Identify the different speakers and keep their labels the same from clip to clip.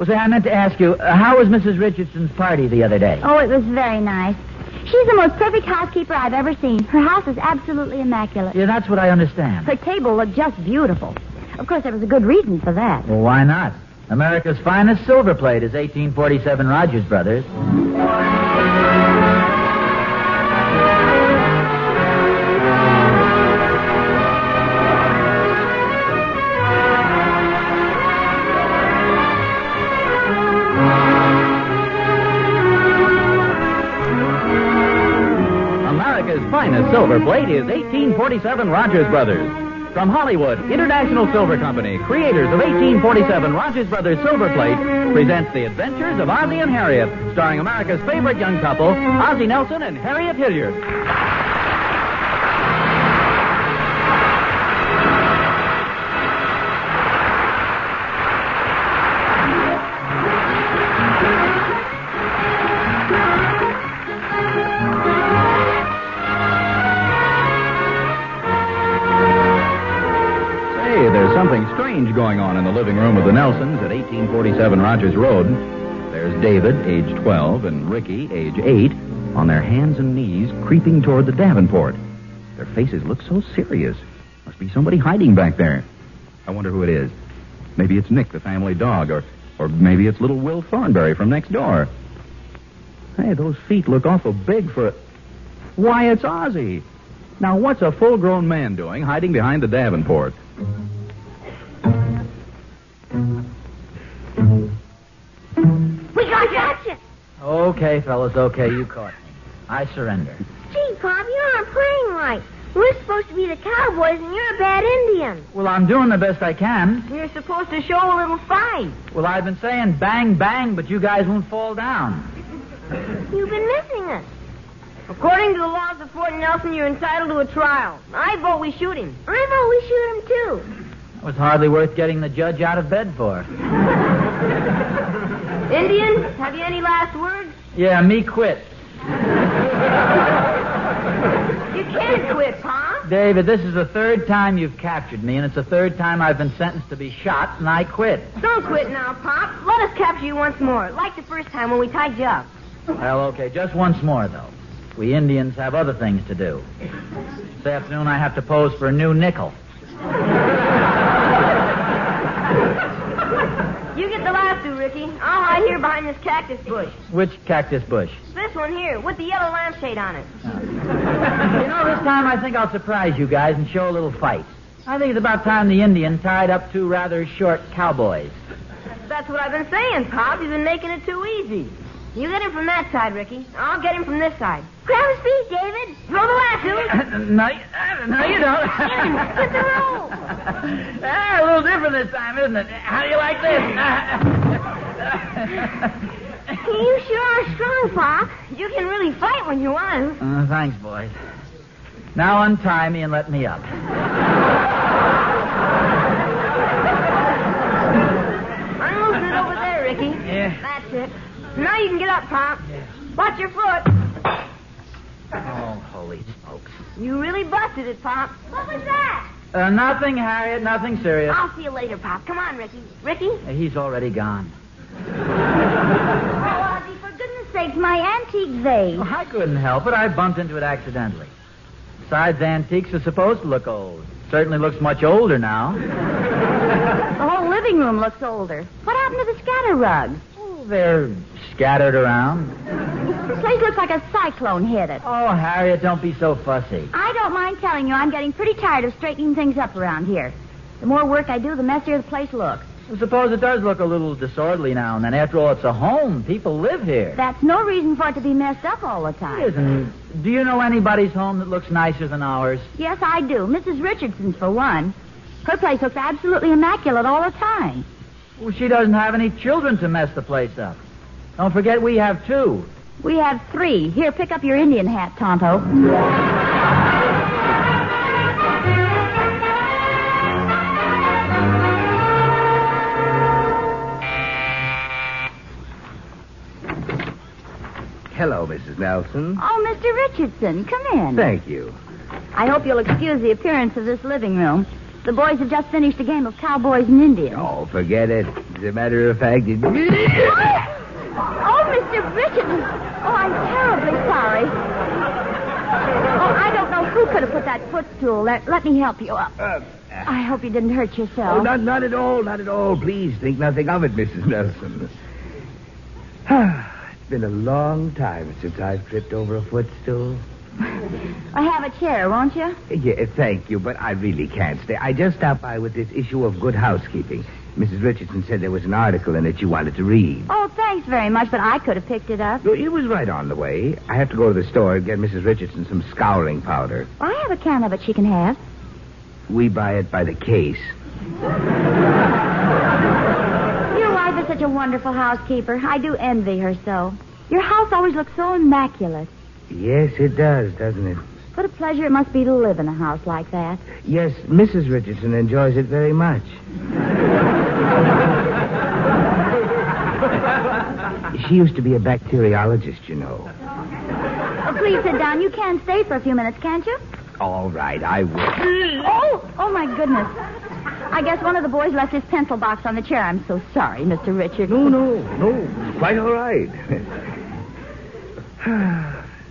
Speaker 1: Well, say, I meant to ask you, how was Mrs. Richardson's party the other day?
Speaker 2: Oh, it was very nice. She's the most perfect housekeeper I've ever seen. Her house is absolutely immaculate.
Speaker 1: Yeah, that's what I understand.
Speaker 2: Her table looked just beautiful. Of course, there was a good reason for that.
Speaker 1: Well, why not? America's finest silver plate is 1847 Rogers Brothers.
Speaker 3: Finest silver plate is 1847 Rogers Brothers. From Hollywood, International Silver Company, creators of 1847 Rogers Brothers Silver Plate, presents The Adventures of Ozzie and Harriet, starring America's favorite young couple, Ozzie Nelson and Harriet Hilliard. There's something strange going on in the living room of the Nelsons at 1847 Rogers Road. There's David, age 12, and Ricky, age 8, on their hands and knees, creeping toward the Davenport. Their faces look so serious. Must be somebody hiding back there. I wonder who it is. Maybe it's Nick, the family dog, or maybe it's little Will Thornberry from next door. Hey, those feet look awful big for... Why, it's Ozzie. Now, what's a full-grown man doing hiding behind the Davenport?
Speaker 2: We got you!
Speaker 1: Okay, fellas, okay, you caught me. I surrender.
Speaker 4: Gee, Pop, you aren't playing right. We're supposed to be the cowboys, and you're a bad Indian.
Speaker 1: Well, I'm doing the best I can.
Speaker 4: You're supposed to show a little fight.
Speaker 1: Well, I've been saying bang, bang, but you guys won't fall down.
Speaker 4: You've been missing us.
Speaker 5: According to the laws of Fort Nelson, you're entitled to a trial. I vote we shoot him.
Speaker 4: I vote we shoot him, too.
Speaker 1: It was hardly worth getting the judge out of bed for.
Speaker 5: Indian, have you any last words?
Speaker 1: Yeah, me quit.
Speaker 5: You can't quit, Pop.
Speaker 1: David, this is the third time you've captured me, and it's the third time I've been sentenced to be shot, and I quit.
Speaker 5: Don't quit now, Pop. Let us capture you once more, like the first time when we tied you up.
Speaker 1: Well, okay, just once more, though. We Indians have other things to do. This afternoon I have to pose for a new nickel.
Speaker 5: You get the last two, Ricky. I'll hide here behind this cactus bush.
Speaker 1: Which cactus bush?
Speaker 5: This one here, with the yellow lampshade on it.
Speaker 1: You know, this time I think I'll surprise you guys and show a little fight. I think it's about time the Indian tied up two rather short cowboys.
Speaker 5: That's what I've been saying, Pop. You've been making it too easy. You get him from that side, Ricky. I'll get him from this side.
Speaker 4: Grab his feet, David.
Speaker 5: Throw the lasso.
Speaker 1: No, you don't.
Speaker 4: Hit the rope.
Speaker 1: A little different this time, isn't it? How do you like this?
Speaker 4: You sure are strong, Pop.
Speaker 5: You can really fight when you want to.
Speaker 1: Thanks, boys. Now untie me and let me up.
Speaker 5: Unloosen it over there, Ricky.
Speaker 1: Yeah.
Speaker 5: That's it. Now you can get up, Pop.
Speaker 1: Yeah.
Speaker 5: Watch your foot.
Speaker 1: Oh, holy smokes.
Speaker 5: You really busted it, Pop.
Speaker 4: What was that?
Speaker 1: Nothing, Harriet, nothing serious.
Speaker 5: I'll see you later, Pop. Come on, Ricky. Ricky?
Speaker 1: He's already gone.
Speaker 2: Oh, Ozzie, for goodness sakes, my antique vase.
Speaker 1: Oh, I couldn't help it. I bumped into it accidentally. Besides, antiques are supposed to look old. Certainly looks much older now.
Speaker 2: The whole living room looks older. What happened to the scatter rugs?
Speaker 1: Oh, they're scattered around.
Speaker 2: This place looks like a cyclone hit it.
Speaker 1: Oh, Harriet, don't be so fussy.
Speaker 2: I don't mind telling you, I'm getting pretty tired of straightening things up around here. The more work I do, the messier the place looks.
Speaker 1: I suppose it does look a little disorderly now and then. After all, it's a home. People live here.
Speaker 2: That's no reason for it to be messed up all the time.
Speaker 1: It isn't. Do you know anybody's home that looks nicer than ours?
Speaker 2: Yes, I do. Mrs. Richardson's, for one. Her place looks absolutely immaculate all the time.
Speaker 1: Well, she doesn't have any children to mess the place up. Don't forget we have two.
Speaker 2: We have three. Here, pick up your Indian hat, Tonto.
Speaker 6: Hello, Mrs. Nelson.
Speaker 2: Oh, Mr. Richardson, come in.
Speaker 6: Thank you.
Speaker 2: I hope you'll excuse the appearance of this living room. The boys have just finished a game of cowboys and Indians.
Speaker 6: Oh, forget it. As a matter of fact, it...
Speaker 2: Oh, Mr. Richardson. Oh, I'm terribly sorry. Oh, I don't know who could have put that footstool there. Let me help you up. I hope you didn't hurt yourself.
Speaker 6: Oh, not at all, not at all. Please think nothing of it, Mrs. Nelson. It's been a long time since I've tripped over a footstool.
Speaker 2: I have a chair, won't you?
Speaker 6: Yeah, thank you, but I really can't stay. I just stopped by with this issue of Good Housekeeping. Mrs. Richardson said there was an article in it you wanted to read.
Speaker 2: Oh, thanks very much, but I could have picked it up.
Speaker 6: No, it was right on the way. I have to go to the store and get Mrs. Richardson some scouring powder.
Speaker 2: I have a can of it she can have.
Speaker 6: We buy it by the case.
Speaker 2: Your wife is such a wonderful housekeeper. I do envy her so. Your house always looks so immaculate.
Speaker 6: Yes, it does, doesn't it?
Speaker 2: What a pleasure it must be to live in a house like that.
Speaker 6: Yes, Mrs. Richardson enjoys it very much. She used to be a bacteriologist, you know.
Speaker 2: Oh, please sit down. You can stay for a few minutes, can't you?
Speaker 6: All right, I will.
Speaker 2: Oh, my goodness. I guess one of the boys left his pencil box on the chair. I'm so sorry, Mr. Richard.
Speaker 6: No. Quite all right.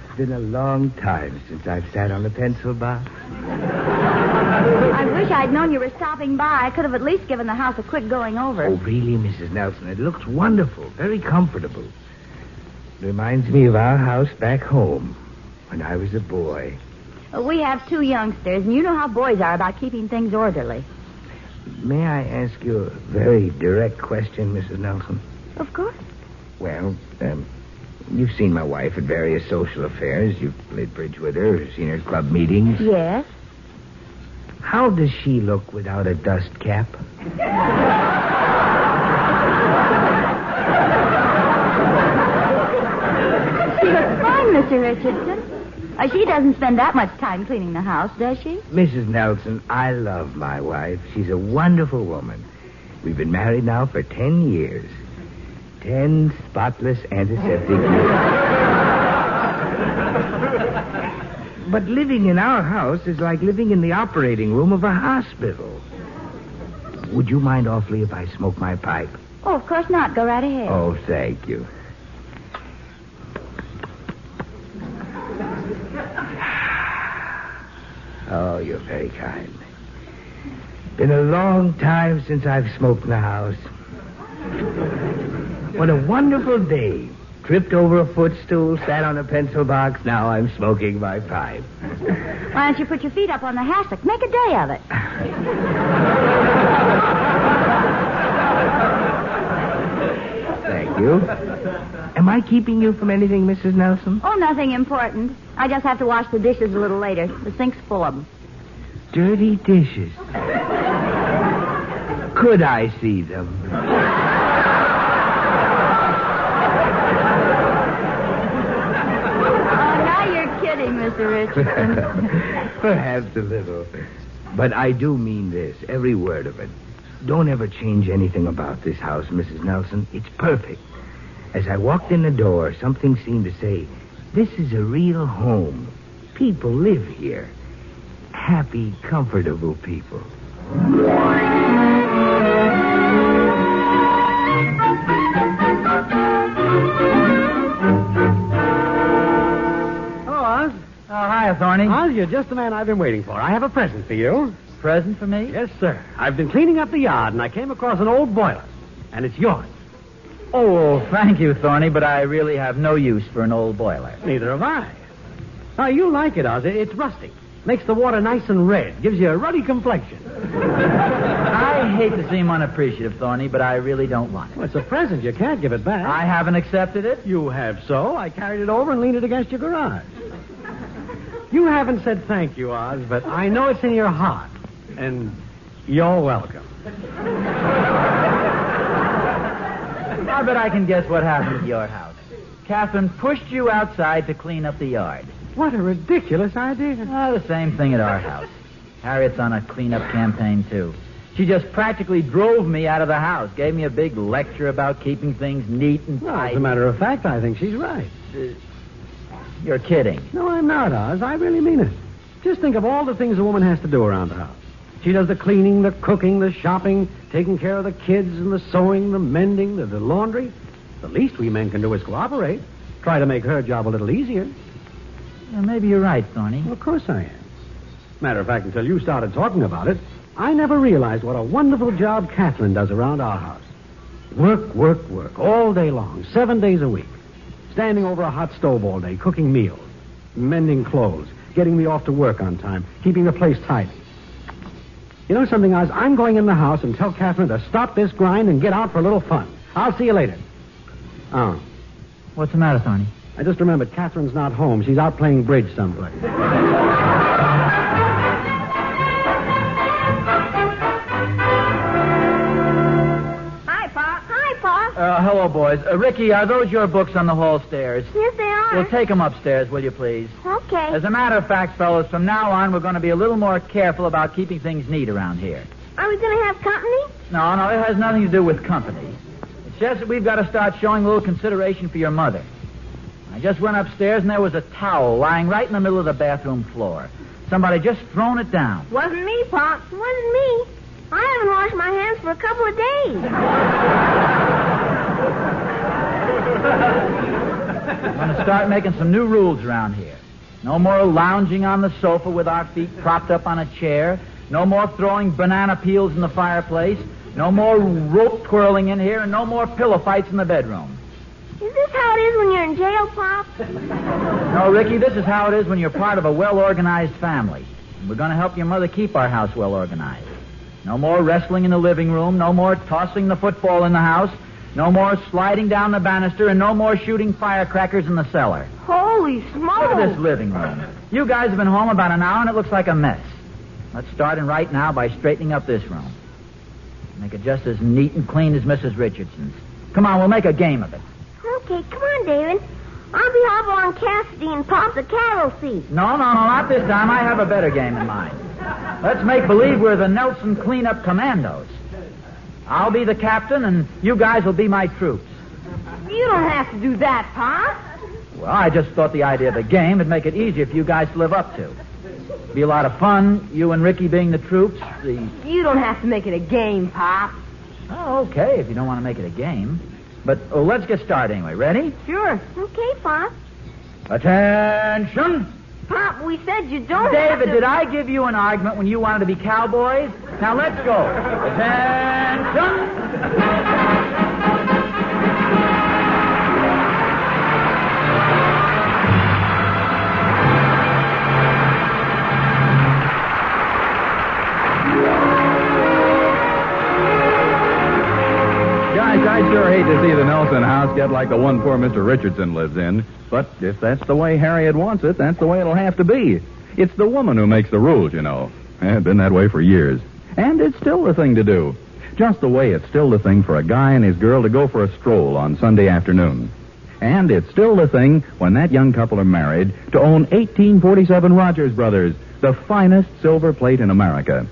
Speaker 6: It's been a long time since I've sat on a pencil box.
Speaker 2: I wish I'd known you were stopping by. I could have at least given the house a quick going over.
Speaker 6: Oh, really, Mrs. Nelson? It looks wonderful, very comfortable. It reminds me of our house back home when I was a boy.
Speaker 2: We have 2 youngsters, and you know how boys are about keeping things orderly.
Speaker 6: May I ask you a very direct question, Mrs. Nelson?
Speaker 2: Of course.
Speaker 6: Well, you've seen my wife at various social affairs. You've played bridge with her, seen her at club meetings.
Speaker 2: Yes.
Speaker 6: How does she look without a dust cap?
Speaker 2: She looks fine, Mr. Richardson. She doesn't spend that much time cleaning the house, does she?
Speaker 6: Mrs. Nelson, I love my wife. She's a wonderful woman. We've been married now for 10 years. 10 spotless antiseptic years. But living in our house is like living in the operating room of a hospital. Would you mind awfully if I smoke my pipe?
Speaker 2: Oh, of course not. Go right ahead.
Speaker 6: Oh, thank you. Oh, you're very kind. Been a long time since I've smoked in the house. What a wonderful day. Tripped over a footstool, sat on a pencil box. Now I'm smoking my pipe.
Speaker 2: Why don't you put your feet up on the hassock? Make a day of it.
Speaker 6: Thank you. Am I keeping you from anything, Mrs. Nelson?
Speaker 2: Oh, nothing important. I just have to wash the dishes a little later. The sink's full of them.
Speaker 6: Dirty dishes. Could I see them?
Speaker 2: Mr. Richardson.
Speaker 6: Perhaps a little. But I do mean this, every word of it. Don't ever change anything about this house, Mrs. Nelson. It's perfect. As I walked in the door, something seemed to say, this is a real home. People live here. Happy, comfortable people.
Speaker 1: Hi, Thorny.
Speaker 7: Oz, you're just the man I've been waiting for. I have a present for you.
Speaker 1: Present for me?
Speaker 7: Yes, sir. I've been cleaning up the yard, and I came across an old boiler. And it's yours.
Speaker 1: Oh, thank you, Thorny, but I really have no use for an old boiler.
Speaker 7: Neither have I. Oh, you'll like it, Oz. It's rustic. Makes the water nice and red. Gives you a ruddy complexion.
Speaker 1: I hate to seem unappreciative, Thorny, but I really don't want it.
Speaker 7: Well, it's a present. You can't give it back.
Speaker 1: I haven't accepted it.
Speaker 7: You have so. I carried it over and leaned it against your garage. You haven't said thank you, Oz, but I know it's in your heart. And you're welcome.
Speaker 1: I bet I can guess what happened at your house. Catherine pushed you outside to clean up the yard.
Speaker 7: What a ridiculous idea.
Speaker 1: The same thing at our house. Harriet's on a cleanup campaign, too. She just practically drove me out of the house, gave me a big lecture about keeping things neat and
Speaker 7: Well,
Speaker 1: tidy.
Speaker 7: as a matter of fact, I think she's right.
Speaker 1: You're kidding.
Speaker 7: No, I'm not, Oz. I really mean it. Just think of all the things a woman has to do around the house. She does the cleaning, the cooking, the shopping, taking care of the kids and the sewing, the mending, the laundry. The least we men can do is cooperate. Try to make her job a little easier.
Speaker 1: Yeah, maybe you're right, Thorny.
Speaker 7: Well, of course I am. Matter of fact, until you started talking about it, I never realized what a wonderful job Catherine does around our house. Work, work, work, all day long, 7 days a week. Standing over a hot stove all day, cooking meals, mending clothes, getting me off to work on time, keeping the place tidy. You know something, Oz? I'm going in the house and tell Catherine to stop this grind and get out for a little fun. I'll see you later. Oh.
Speaker 1: What's the matter, Thorny?
Speaker 7: I just remembered Catherine's not home. She's out playing bridge someplace.
Speaker 5: Hi, Pop.
Speaker 4: Hi, Pop.
Speaker 1: Hello, boys. Ricky, are those your books on the hall stairs?
Speaker 4: Yes, they are.
Speaker 1: Well, take them upstairs, will you, please?
Speaker 4: Okay.
Speaker 1: As a matter of fact, fellows, from now on, we're going to be a little more careful about keeping things neat around here.
Speaker 4: Are we going to have company?
Speaker 1: No, it has nothing to do with company. It's just that we've got to start showing a little consideration for your mother. I just went upstairs, and there was a towel lying right in the middle of the bathroom floor. Somebody just thrown it down.
Speaker 5: Wasn't me, Pop.
Speaker 4: It wasn't me. I haven't washed my hands for a couple of days.
Speaker 1: We're going to start making some new rules around here. No more lounging on the sofa with our feet propped up on a chair. No more throwing banana peels in the fireplace. No more rope twirling in here, and no more pillow fights in the bedroom.
Speaker 4: Is this how it is when you're in jail, Pop?
Speaker 1: No, Ricky, this is how it is when you're part of a well-organized family. And we're going to help your mother keep our house well-organized. No more wrestling in the living room. No more tossing the football in the house. No more sliding down the banister, and no more shooting firecrackers in the cellar.
Speaker 5: Holy smokes.
Speaker 1: Look at this living room. You guys have been home about an hour, and it looks like a mess. Let's start in right now by straightening up this room. Make it just as neat and clean as Mrs. Richardson's. Come on, we'll make a game of it.
Speaker 4: Okay, come on, David. I'll be Hopalong Cassidy and Pop the cattle thief.
Speaker 1: No, not this time. I have a better game in mind. Let's make believe we're the Nelson Cleanup Commandos. I'll be the captain, and you guys will be my troops.
Speaker 5: You don't have to do that, Pop.
Speaker 1: Well, I just thought the idea of the game would make it easier for you guys to live up to. Be a lot of fun, you and Ricky being the troops.
Speaker 5: You don't have to make it a game, Pop.
Speaker 1: Oh, okay, if you don't want to make it a game. But let's get started anyway. Ready?
Speaker 5: Sure.
Speaker 4: Okay, Pop.
Speaker 1: Attention!
Speaker 5: Pop, we said you don't
Speaker 1: David,
Speaker 5: have to...
Speaker 1: did I give you an argument when you wanted to be cowboys? Now let's go. Attention!
Speaker 3: Guys, I sure hate to see the Nelson house get like the one poor Mr. Richardson lives in. But if that's the way Harriet wants it, that's the way it'll have to be. It's the woman who makes the rules, you know. It's been that way for years. And it's still the thing to do. Just the way it's still the thing for a guy and his girl to go for a stroll on Sunday afternoon. And it's still the thing, when that young couple are married, to own 1847 Rogers Brothers, the finest silver plate in America.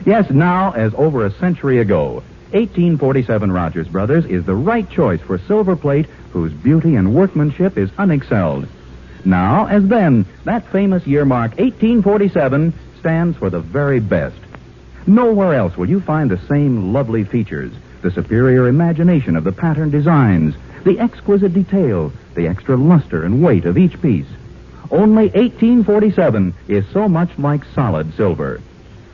Speaker 3: Yes, now, as over a century ago, 1847 Rogers Brothers is the right choice for silver plate whose beauty and workmanship is unexcelled. Now, as then, that famous year mark 1847 stands for the very best. Nowhere else will you find the same lovely features, the superior imagination of the pattern designs, the exquisite detail, the extra luster and weight of each piece. Only 1847 is so much like solid silver.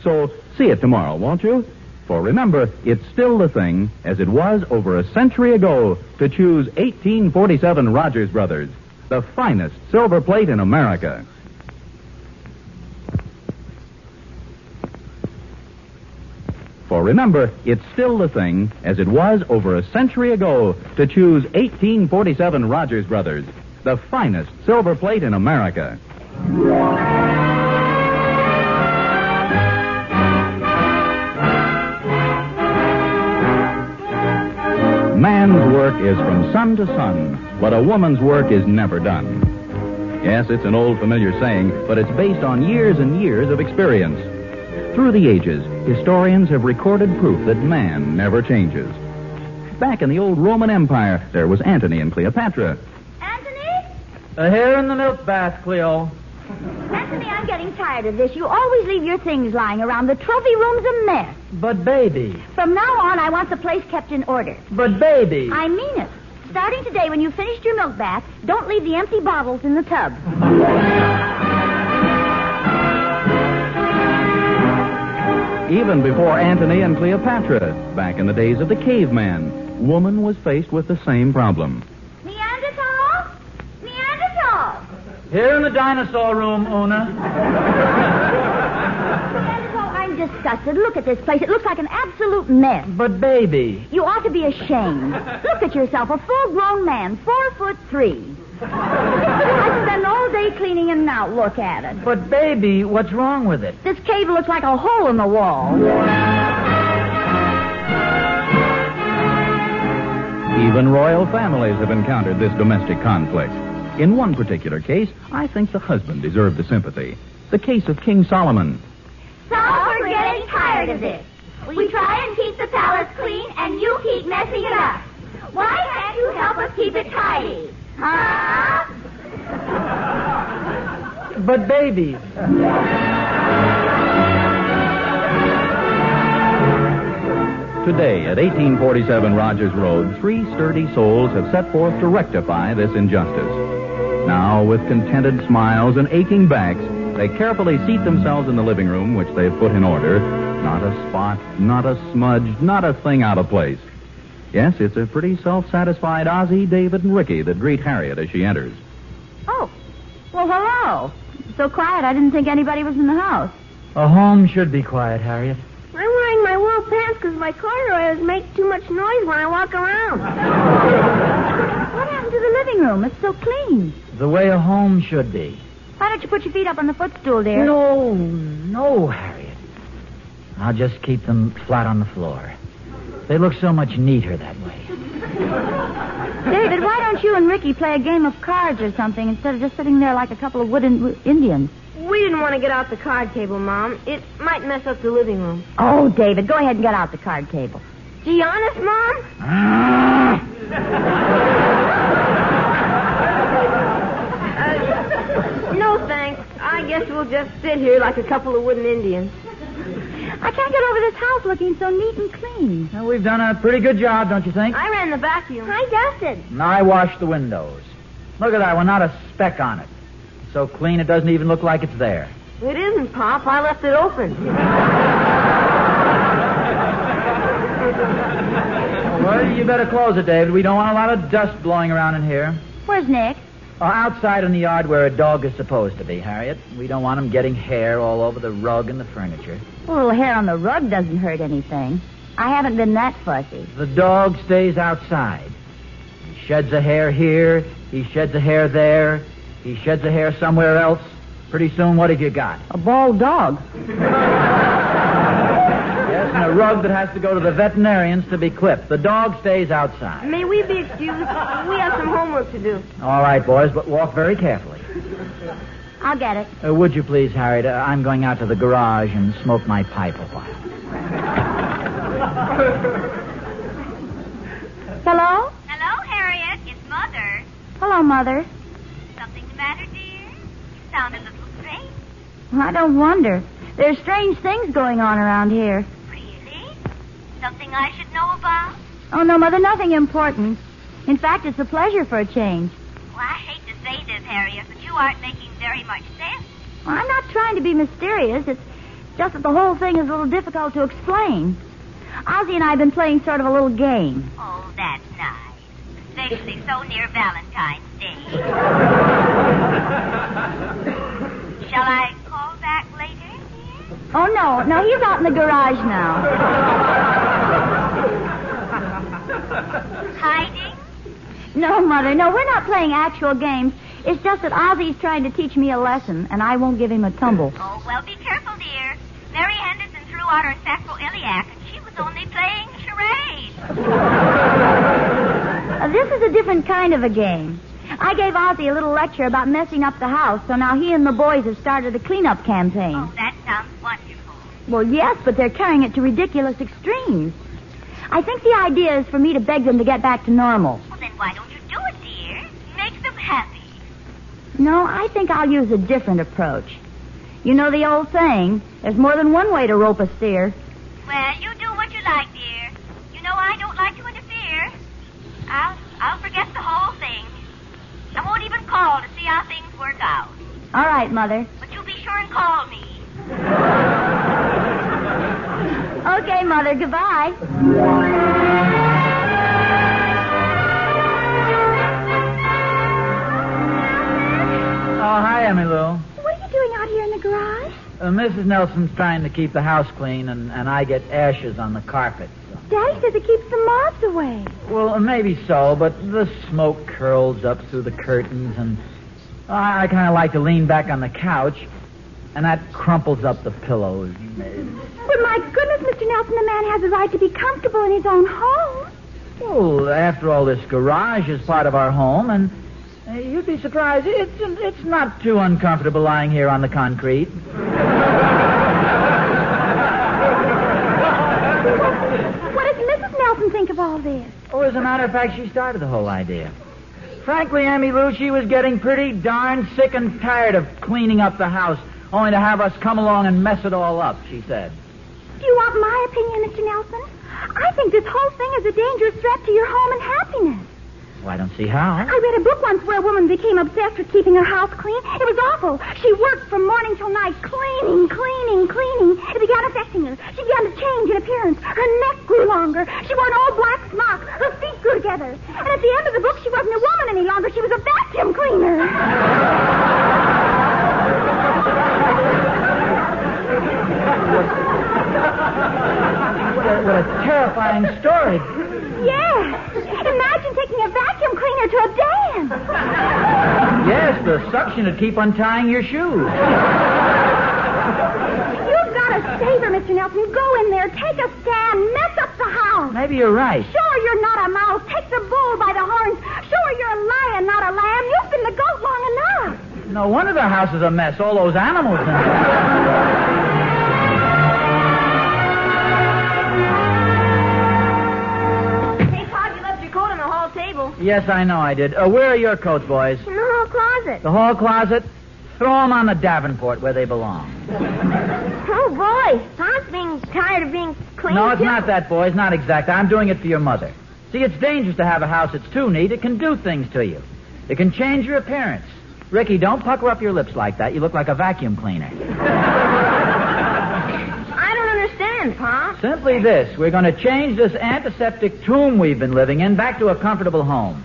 Speaker 3: So, see it tomorrow, won't you? For remember, it's still the thing, as it was over a century ago, to choose 1847 Rogers Brothers, the finest silver plate in America. For remember, it's still the thing, as it was over a century ago, to choose 1847 Rogers Brothers, the finest silver plate in America. Man's work is from sun to sun, but a woman's work is never done. Yes, it's an old familiar saying, but it's based on years and years of experience. Through the ages, historians have recorded proof that man never changes. Back in the old Roman Empire, there was Antony and Cleopatra.
Speaker 4: Anthony?
Speaker 1: Here in the milk bath, Cleo.
Speaker 2: Anthony, I'm getting tired of this. You always leave your things lying around. The trophy room's a mess.
Speaker 1: But, baby.
Speaker 2: From now on, I want the place kept in order.
Speaker 1: But, baby.
Speaker 2: I mean it. Starting today, when you've finished your milk bath, don't leave the empty bottles in the tub.
Speaker 3: Even before Antony and Cleopatra, back in the days of the caveman, woman was faced with the same problem.
Speaker 2: Neanderthal? Neanderthal!
Speaker 1: Here in the dinosaur room, Una.
Speaker 2: Neanderthal, I'm disgusted. Look at this place. It looks like an absolute mess.
Speaker 1: But, baby.
Speaker 2: You ought to be ashamed. Look at yourself, a full-grown man, 4'3". I spend all day cleaning and now look at it.
Speaker 1: But, baby, what's wrong with it?
Speaker 2: This cave looks like a hole in the wall.
Speaker 3: Even royal families have encountered this domestic conflict. In one particular case, I think the husband deserved the sympathy. The case of King Solomon.
Speaker 4: So we're getting tired of this. We try and keep the palace clean, and you keep messing it up. Why can't you help us keep it tidy? Huh?
Speaker 1: But, baby.
Speaker 3: Today, at 1847 Rogers Road, 3 sturdy souls have set forth to rectify this injustice. Now, with contented smiles and aching backs, they carefully seat themselves in the living room, which they've put in order. Not a spot, not a smudge, not a thing out of place. Yes, it's a pretty self-satisfied Ozzie, David, and Ricky that greet Harriet as she enters.
Speaker 2: Oh, well, hello. So quiet, I didn't think anybody was in the house.
Speaker 1: A home should be quiet, Harriet.
Speaker 4: I'm wearing my wool pants because my corduroys make too much noise when I walk around.
Speaker 2: What happened to the living room? It's so clean.
Speaker 1: The way a home should be.
Speaker 2: Why don't you put your feet up on the footstool, dear?
Speaker 1: No, Harriet. I'll just keep them flat on the floor. They look so much neater that way.
Speaker 2: David, why don't you and Ricky play a game of cards or something instead of just sitting there like a couple of wooden Indians?
Speaker 5: We didn't want to get out the card table, Mom. It might mess up the living room.
Speaker 2: Oh, David, go ahead and get out the card table.
Speaker 5: Gee, honest, Mom? No, thanks. I guess we'll just sit here like a couple of wooden Indians.
Speaker 2: I can't get over this house looking so neat and clean.
Speaker 1: Well, we've done a pretty good job, don't you think?
Speaker 5: I ran the vacuum.
Speaker 4: I dusted.
Speaker 1: And I washed the windows. Look at that one, not a speck on it. It's so clean it doesn't even look like it's there.
Speaker 5: It isn't, Pop. I left it open.
Speaker 1: Well, you better close it, David. We don't want a lot of dust blowing around in here.
Speaker 2: Where's Nick?
Speaker 1: Outside in the yard where a dog is supposed to be, Harriet. We don't want him getting hair all over the rug and the furniture.
Speaker 2: A little hair on the rug doesn't hurt anything. I haven't been that fussy.
Speaker 1: The dog stays outside. He sheds a hair here. He sheds a hair there. He sheds a hair somewhere else. Pretty soon, what have you got?
Speaker 2: A bald dog.
Speaker 1: Yes, and a rug that has to go to the veterinarians to be clipped. The dog stays outside.
Speaker 5: May we be excused? We have some homework to do.
Speaker 1: All right, boys, but walk very carefully.
Speaker 2: I'll get it.
Speaker 1: Would you please, Harriet? I'm going out to the garage and smoke my pipe a while.
Speaker 2: Hello?
Speaker 8: Hello, Harriet. It's Mother.
Speaker 2: Hello, Mother.
Speaker 8: Something the matter, dear? You sound a little strange.
Speaker 2: I don't wonder. There's strange things going on around here.
Speaker 8: Really? Something I should know about?
Speaker 2: Oh, no, Mother, nothing important. In fact, it's a pleasure for a change.
Speaker 8: Well, I hate to say this, Harriet, but you aren't making very much sense.
Speaker 2: Well, I'm not trying to be mysterious. It's just that the whole thing is a little difficult to explain. Ozzie and I have been playing sort of a little game.
Speaker 8: Oh, that's nice. Especially so near Valentine's Day. Shall I call back later, dear?
Speaker 2: Oh, no, he's out in the garage now.
Speaker 8: Hiding?
Speaker 2: No, Mother, no, we're not playing actual games. It's just that Ozzie's trying to teach me a lesson, and I won't give him a tumble.
Speaker 8: Oh, well, be careful, dear. Mary Henderson threw out her sacroiliac, and she was only playing charades.
Speaker 2: This is a different kind of a game. I gave Ozzie a little lecture about messing up the house, so now he and the boys have started a cleanup campaign.
Speaker 8: Oh, that sounds wonderful.
Speaker 2: Well, yes, but they're carrying it to ridiculous extremes. I think the idea is for me to beg them to get back to normal.
Speaker 8: Well, then why don't you do it, dear? Make them happy.
Speaker 2: No, I think I'll use a different approach. You know the old saying, there's more than one way to rope a steer.
Speaker 8: Well, you do what you like, dear. You know I don't like to interfere. I'll forget the whole thing. I won't even call to see how things work out.
Speaker 2: All right, Mother.
Speaker 8: But you be sure and call me.
Speaker 2: Okay, Mother, goodbye.
Speaker 1: Oh, hi, Emmy Lou.
Speaker 2: What are you doing out here in the garage?
Speaker 1: Mrs. Nelson's trying to keep the house clean, and I get ashes on the carpet. So.
Speaker 2: Daddy says it keeps the moths away.
Speaker 1: Well, maybe so, but the smoke curls up through the curtains, and I kind of like to lean back on the couch, and that crumples up the pillows.
Speaker 2: But my goodness, Mr. Nelson, the man has a right to be comfortable in his own home.
Speaker 1: Well, after all, this garage is part of our home, and you'd be surprised. It's not too uncomfortable lying here on the concrete.
Speaker 2: What does Mrs. Nelson think of all this?
Speaker 1: Oh, as a matter of fact, she started the whole idea. Frankly, Emmy Lou, she was getting pretty darn sick and tired of cleaning up the house, only to have us come along and mess it all up, she said.
Speaker 2: Do you want my opinion, Mr. Nelson? I think this whole thing is a dangerous threat to your home and happiness.
Speaker 1: Well, I don't see how.
Speaker 2: I read a book once where a woman became obsessed with keeping her house clean. It was awful. She worked from morning till night, cleaning. It began affecting her. She began to change in appearance. Her neck grew longer. She wore an old black smock. Her feet grew together. And at the end of the book, she wasn't a woman any longer. She was a vacuum cleaner.
Speaker 1: What a terrifying story.
Speaker 2: Yes. Imagine taking a vacuum cleaner to a dance.
Speaker 1: Yes, the suction would keep untying your shoes.
Speaker 2: You've got to save her, Mr. Nelson. Go in there, take a stand, mess up the house.
Speaker 1: Maybe you're right.
Speaker 2: Show her you're not a mouse. Take the bull by the horns. Show her you're a lion, not a lamb. You've been the goat long enough.
Speaker 1: No wonder the house is a mess. All those animals in there. Yes, I know I did. Where are your coats, boys?
Speaker 2: In the hall closet.
Speaker 1: The hall closet? Throw them on the Davenport where they belong.
Speaker 5: Oh, boy. Tom's being tired of being clean.
Speaker 1: No, it's not that, boys. Not exactly. I'm doing it for your mother. See, it's dangerous to have a house that's too neat. It can do things to you. It can change your appearance. Ricky, don't pucker up your lips like that. You look like a vacuum cleaner.
Speaker 5: I don't understand, Pa.
Speaker 1: Simply this. We're going to change this antiseptic tomb we've been living in back to a comfortable home.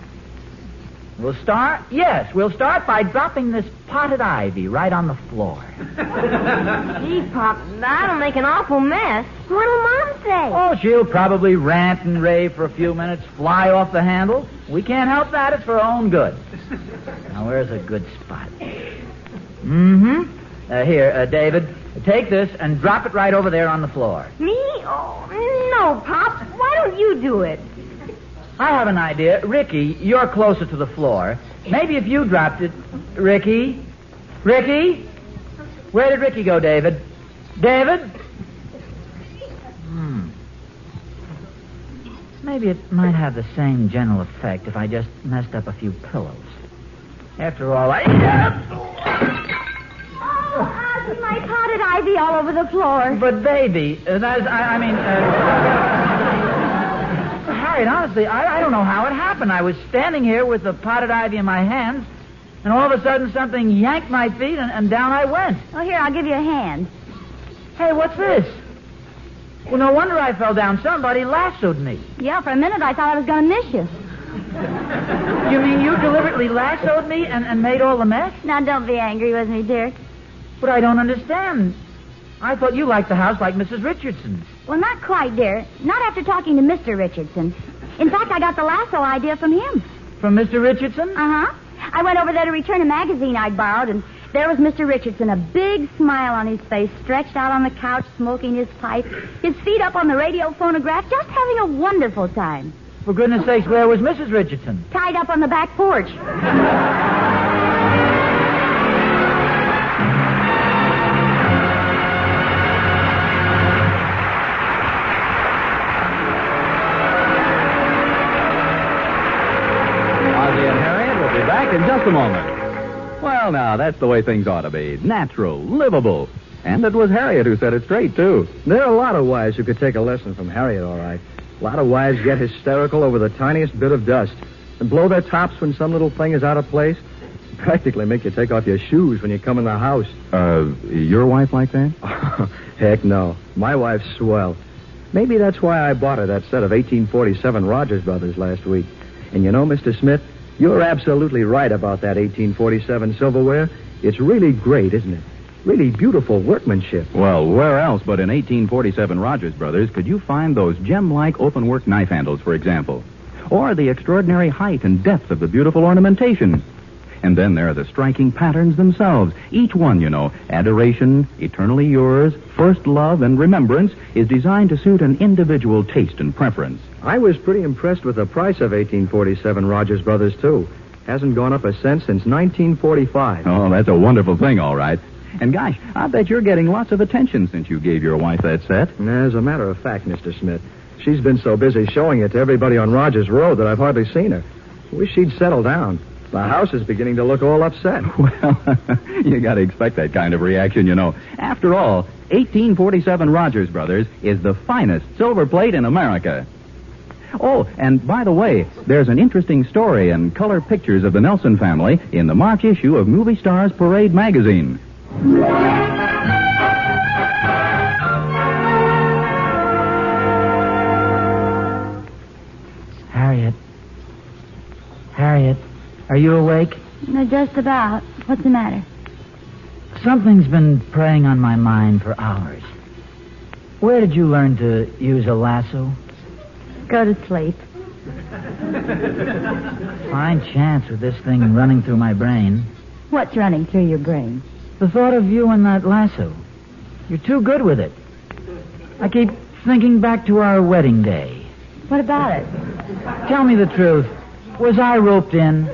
Speaker 1: We'll start by dropping this potted ivy right on the floor.
Speaker 5: Gee, Pop, that'll make an awful mess.
Speaker 2: What'll Mom say?
Speaker 1: Oh, she'll probably rant and rave for a few minutes, fly off the handle. We can't help that. It's for our own good. Now, where's a good spot? Here, David, take this and drop it right over there on the floor.
Speaker 5: Me? Oh, no, Pop. Why don't you do it?
Speaker 1: I have an idea. Ricky, you're closer to the floor. Maybe if you dropped it... Ricky? Ricky? Where did Ricky go, David? David? Maybe it might have the same general effect if I just messed up a few pillows. After all,
Speaker 2: Oh, Ozzie, my potted ivy all over the floor.
Speaker 1: But, baby, Harriet, honestly, I don't know how it happened. I was standing here with the potted ivy in my hands, and all of a sudden something yanked my feet, and down I went.
Speaker 2: Well, here, I'll give you a hand.
Speaker 1: Hey, what's this? Well, no wonder I fell down. Somebody lassoed me.
Speaker 2: Yeah, for a minute I thought I was going to miss you.
Speaker 1: You mean you deliberately lassoed me and made all the mess?
Speaker 2: Now, don't be angry with me, dear.
Speaker 1: But I don't understand. I thought you liked the house like Mrs. Richardson's.
Speaker 2: Well, not quite, dear. Not after talking to Mr. Richardson. In fact, I got the lasso idea from him.
Speaker 1: From Mr. Richardson?
Speaker 2: Uh-huh. I went over there to return a magazine I'd borrowed, and there was Mr. Richardson, a big smile on his face, stretched out on the couch, smoking his pipe, his feet up on the radio phonograph, just having a wonderful time.
Speaker 1: For goodness sakes, where was Mrs. Richardson?
Speaker 2: Tied up on the back porch.
Speaker 3: Ozzie and Harriet will be back in just a moment. Well, Well, now, that's the way things ought to be. Natural, livable. And it was Harriet who said it straight, too.
Speaker 9: There are a lot of wives who could take a lesson from Harriet, all right. A lot of wives get hysterical over the tiniest bit of dust and blow their tops when some little thing is out of place. Practically make you take off your shoes when you come in the house.
Speaker 3: Your wife like that?
Speaker 9: Heck no. My wife's swell. Maybe that's why I bought her that set of 1847 Rogers Brothers last week. And you know, Mr. Smith, you're absolutely right about that 1847 silverware. It's really great, isn't it? Really beautiful workmanship.
Speaker 3: Well, where else but in 1847 Rogers Brothers could you find those gem-like open-work knife handles, for example? Or the extraordinary height and depth of the beautiful ornamentation. And then there are the striking patterns themselves. Each one, you know, adoration, eternally yours, first love, and remembrance, is designed to suit an individual taste and preference.
Speaker 9: I was pretty impressed with the price of 1847 Rogers Brothers, too. Hasn't gone up a cent since 1945.
Speaker 3: Oh, that's a wonderful thing, all right. And gosh, I bet you're getting lots of attention since you gave your wife that set.
Speaker 9: As a matter of fact, Mr. Smith, she's been so busy showing it to everybody on Rogers Road that I've hardly seen her. Wish she'd settle down. The house is beginning to look all upset.
Speaker 3: Well, you got to expect that kind of reaction, you know. After all, 1847 Rogers Brothers is the finest silver plate in America. Oh, and by the way, there's an interesting story and color pictures of the Nelson family in the March issue of Movie Stars Parade magazine.
Speaker 1: Harriet. Harriet, are you awake?
Speaker 2: Just about. What's the matter?
Speaker 1: Something's been preying on my mind for hours. Where did you learn to use a lasso?
Speaker 2: Go to sleep.
Speaker 1: Fine chance with this thing running through my brain.
Speaker 2: What's running through your brain?
Speaker 1: The thought of you and that lasso. You're too good with it. I keep thinking back to our wedding day.
Speaker 2: What about it?
Speaker 1: Tell me the truth. Was I roped in?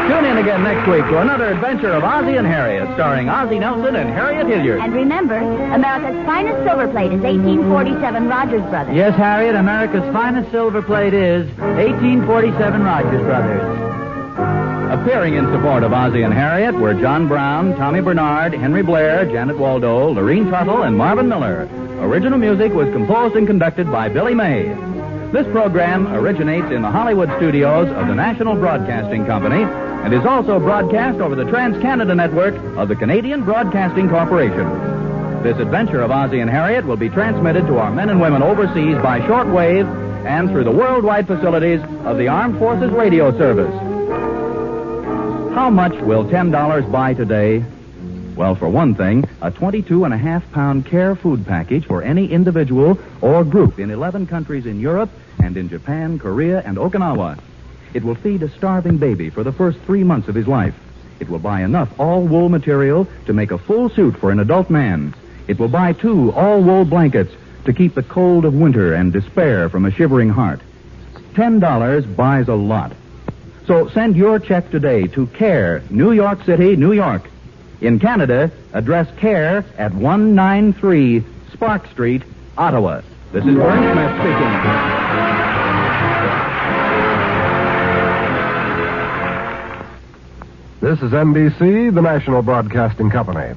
Speaker 3: Tune in again next week to another adventure of Ozzie and Harriet, starring Ozzie Nelson and Harriet Hilliard.
Speaker 2: And remember, America's finest silver plate is 1847 Rogers Brothers.
Speaker 1: Yes, Harriet, America's finest silver plate is 1847 Rogers Brothers.
Speaker 3: Appearing in support of Ozzie and Harriet were John Brown, Tommy Bernard, Henry Blair, Janet Waldo, Lorene Tuttle, and Marvin Miller. Original music was composed and conducted by Billy May. This program originates in the Hollywood studios of the National Broadcasting Company and is also broadcast over the Trans-Canada Network of the Canadian Broadcasting Corporation. This adventure of Ozzie and Harriet will be transmitted to our men and women overseas by shortwave and through the worldwide facilities of the Armed Forces Radio Service. How much will $10 buy today? Well, for one thing, a 22.5-pound Care food package for any individual or group in 11 countries in Europe and in Japan, Korea, and Okinawa. It will feed a starving baby for the first 3 months of his life. It will buy enough all-wool material to make a full suit for an adult man. It will buy 2 all-wool blankets to keep the cold of winter and despair from a shivering heart. $10 buys a lot. So send your check today to Care, New York City, New York. In Canada, address Care at 193 Spark Street, Ottawa. This is Vern Smith speaking.
Speaker 10: This is NBC, the National Broadcasting Company.